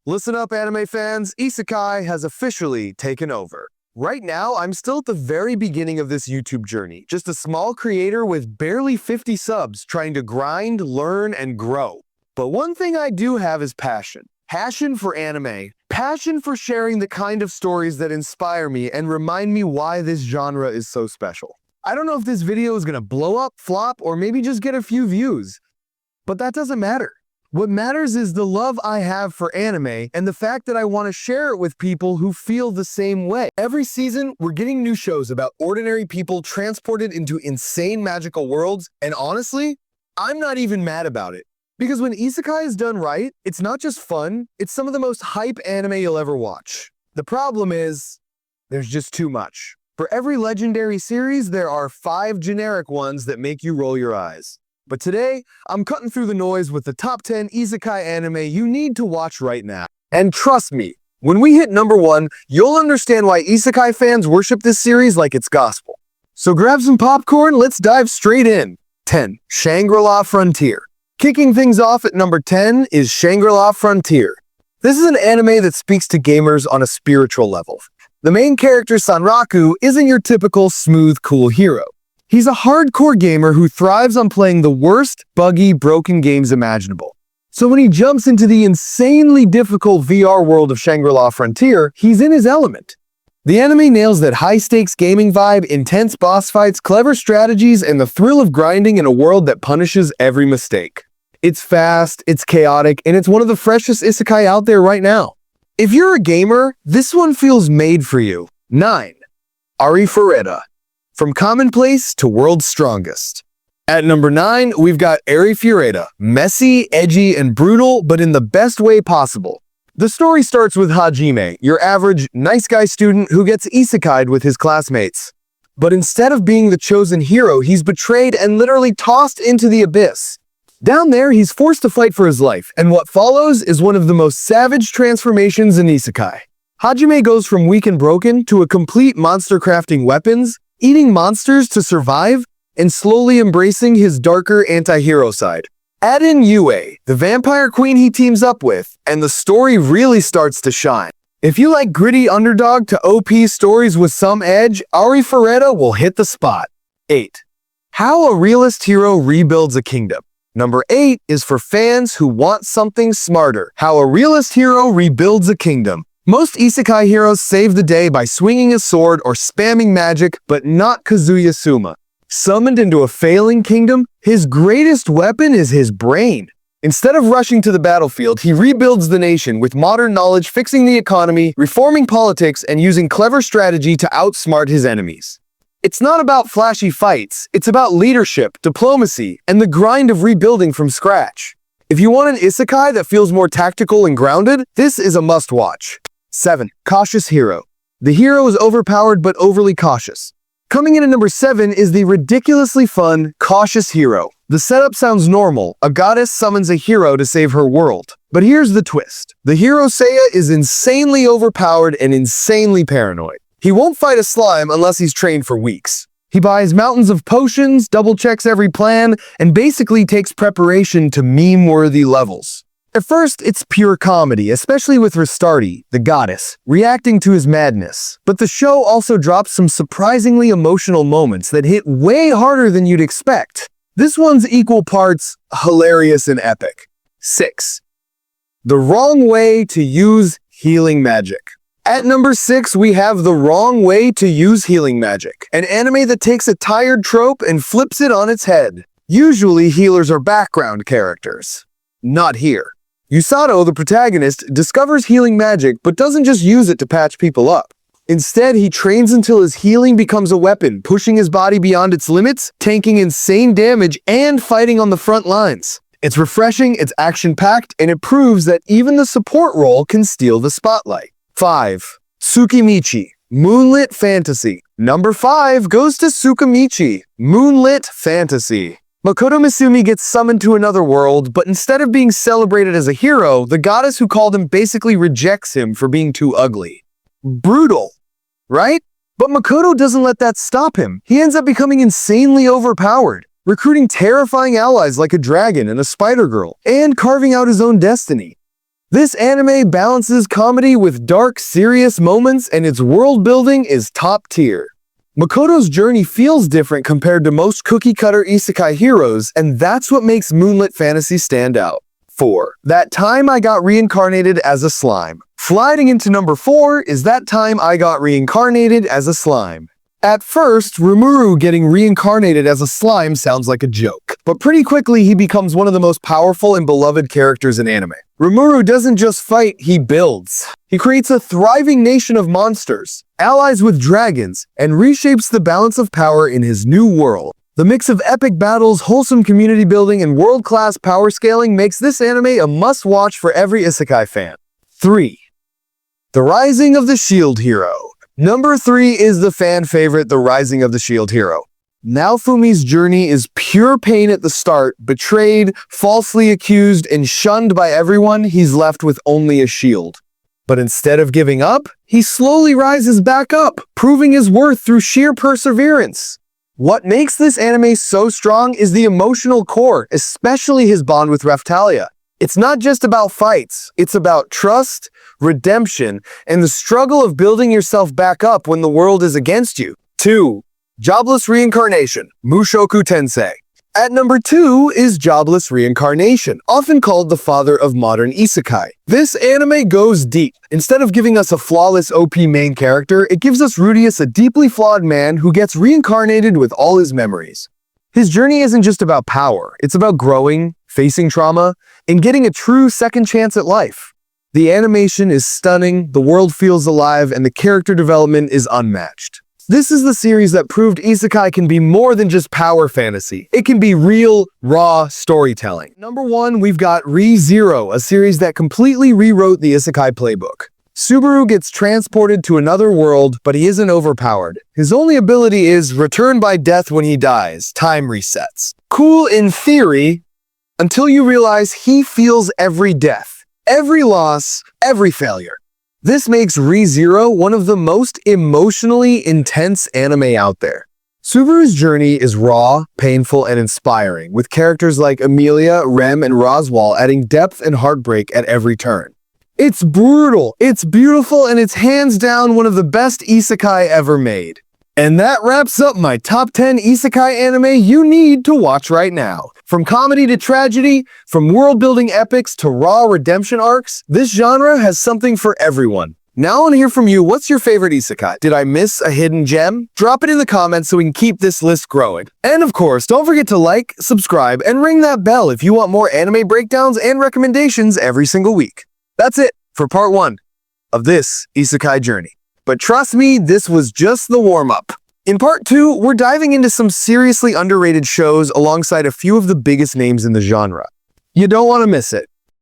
Listen up, anime fans, Isekai has officially taken over. Right now, I'm still at the very beginning of this YouTube journey, just a small creator with barely 50 subs trying to grind, learn, and grow. But one thing I do have is passion. Passion for anime. Passion for sharing the kind of stories that inspire me and remind me why this genre is so special. I don't know if this video is gonna blow up, flop, or maybe just get a few views, but that doesn't matter. What matters is the love I have for anime and the fact that I want to share it with people who feel the same way. Every season, we're getting new shows about ordinary people transported into insane magical worlds, and honestly, I'm not even mad about it. Because when Isekai is done right, it's not just fun, it's some of the most hype anime you'll ever watch. The problem is, there's just too much. For every legendary series, there are 5 generic ones that make you roll your eyes. But today, I'm cutting through the noise with the top 10 Isekai anime you need to watch right now. And trust me, when we hit number 1, you'll understand why Isekai fans worship this series like it's gospel. So grab some popcorn, let's dive straight in. 10. Shangri-La Frontier. Kicking things off at number 10 is Shangri-La Frontier. This is an anime that speaks to gamers on a spiritual level. The main character, Sanraku, isn't your typical smooth, cool hero. He's a hardcore gamer who thrives on playing the worst, buggy, broken games imaginable. So when he jumps into the insanely difficult VR world of Shangri-La Frontier, he's in his element. The anime nails that high-stakes gaming vibe, intense boss fights, clever strategies, and the thrill of grinding in a world that punishes every mistake. It's fast, it's chaotic, and it's one of the freshest isekai out there right now. If you're a gamer, this one feels made for you. 9. Arifureta. From Commonplace to World's Strongest. At number 9, we've got Arifureta. Messy, edgy, and brutal, but in the best way possible. The story starts with Hajime, your average, nice guy student who gets isekai'd with his classmates. But instead of being the chosen hero, he's betrayed and literally tossed into the abyss. Down there, he's forced to fight for his life, and what follows is one of the most savage transformations in isekai. Hajime goes from weak and broken to a complete monster crafting weapons, eating monsters to survive, and slowly embracing his darker anti-hero side. Add in Yue, the vampire queen he teams up with, and the story really starts to shine. If you like gritty underdog to OP stories with some edge, Arifureta will hit the spot. 8. How a realist hero rebuilds a kingdom. Number 8 is for fans who want something smarter. How a realist hero rebuilds a kingdom. Most isekai heroes save the day by swinging a sword or spamming magic, but not Kazuya Suma. Summoned into a failing kingdom, his greatest weapon is his brain. Instead of rushing to the battlefield, he rebuilds the nation with modern knowledge, fixing the economy, reforming politics, and using clever strategy to outsmart his enemies. It's not about flashy fights, it's about leadership, diplomacy, and the grind of rebuilding from scratch. If you want an isekai that feels more tactical and grounded, this is a must-watch. 7. Cautious Hero. The hero is overpowered but overly cautious. Coming in at number 7 is the ridiculously fun Cautious Hero. The setup sounds normal. A goddess summons a hero to save her world. But here's the twist. The hero Seiya is insanely overpowered and insanely paranoid. He won't fight a slime unless he's trained for weeks. He buys mountains of potions, double-checks every plan, and basically takes preparation to meme-worthy levels. At first, it's pure comedy, especially with Ristardi, the goddess, reacting to his madness. But the show also drops some surprisingly emotional moments that hit way harder than you'd expect. This one's equal parts hilarious and epic. 6. The Wrong Way to Use Healing Magic. At number 6, we have The Wrong Way to Use Healing Magic, an anime that takes a tired trope and flips it on its head. Usually, healers are background characters. Not here. Yusato, the protagonist, discovers healing magic but doesn't just use it to patch people up. Instead, he trains until his healing becomes a weapon, pushing his body beyond its limits, tanking insane damage, and fighting on the front lines. It's refreshing, it's action-packed, and it proves that even the support role can steal the spotlight. 5. Tsukimichi. Moonlit Fantasy. Number 5 goes to Tsukimichi. Moonlit Fantasy. Makoto Misumi gets summoned to another world, but instead of being celebrated as a hero, the goddess who called him basically rejects him for being too ugly. Brutal, right? But Makoto doesn't let that stop him. He ends up becoming insanely overpowered, recruiting terrifying allies like a dragon and a spider girl, and carving out his own destiny. This anime balances comedy with dark, serious moments, and its world building is top tier. Makoto's journey feels different compared to most cookie-cutter isekai heroes, and that's what makes Moonlit Fantasy stand out. 4. That time I got reincarnated as a slime. Sliding into number 4 is That Time I Got Reincarnated as a Slime. At first, Rimuru getting reincarnated as a slime sounds like a joke, but pretty quickly he becomes one of the most powerful and beloved characters in anime. Rimuru doesn't just fight, he builds. He creates a thriving nation of monsters, allies with dragons, and reshapes the balance of power in his new world. The mix of epic battles, wholesome community building, and world-class power scaling makes this anime a must-watch for every isekai fan. 3. The Rising of the Shield Hero. Number 3 is the fan favorite, The Rising of the Shield Hero. Naofumi's journey is pure pain at the start. Betrayed, falsely accused, and shunned by everyone, he's left with only a shield. But instead of giving up, he slowly rises back up, proving his worth through sheer perseverance. What makes this anime so strong is the emotional core, especially his bond with Raphtalia. It's not just about fights, it's about trust, redemption, and the struggle of building yourself back up when the world is against you. 2. Jobless Reincarnation, Mushoku Tensei. At number 2 is Jobless Reincarnation, often called the father of modern isekai. This anime goes deep. Instead of giving us a flawless OP main character, it gives us Rudius, a deeply flawed man who gets reincarnated with all his memories. His journey isn't just about power, it's about growing, facing trauma, and getting a true second chance at life. The animation is stunning, the world feels alive, and the character development is unmatched. This is the series that proved isekai can be more than just power fantasy. It can be real, raw storytelling. Number 1, we've got Re:Zero, a series that completely rewrote the isekai playbook. Subaru gets transported to another world, but he isn't overpowered. His only ability is return by death when he dies, time resets. Cool in theory, until you realize he feels every death, every loss, every failure. This makes Re:Zero one of the most emotionally intense anime out there. Subaru's journey is raw, painful, and inspiring, with characters like Emilia, Rem, and Roswaal adding depth and heartbreak at every turn. It's brutal, it's beautiful, and it's hands down one of the best isekai ever made. And that wraps up my top 10 isekai anime you need to watch right now. From comedy to tragedy, from world-building epics to raw redemption arcs, this genre has something for everyone. Now I want to hear from you. What's your favorite isekai? Did I miss a hidden gem? Drop it in the comments so we can keep this list growing. And of course, don't forget to like, subscribe, and ring that bell if you want more anime breakdowns and recommendations every single week. That's it for part 1 of this isekai journey. But trust me, this was just the warm-up. In part 2, we're diving into some seriously underrated shows alongside a few of the biggest names in the genre. You don't want to miss it.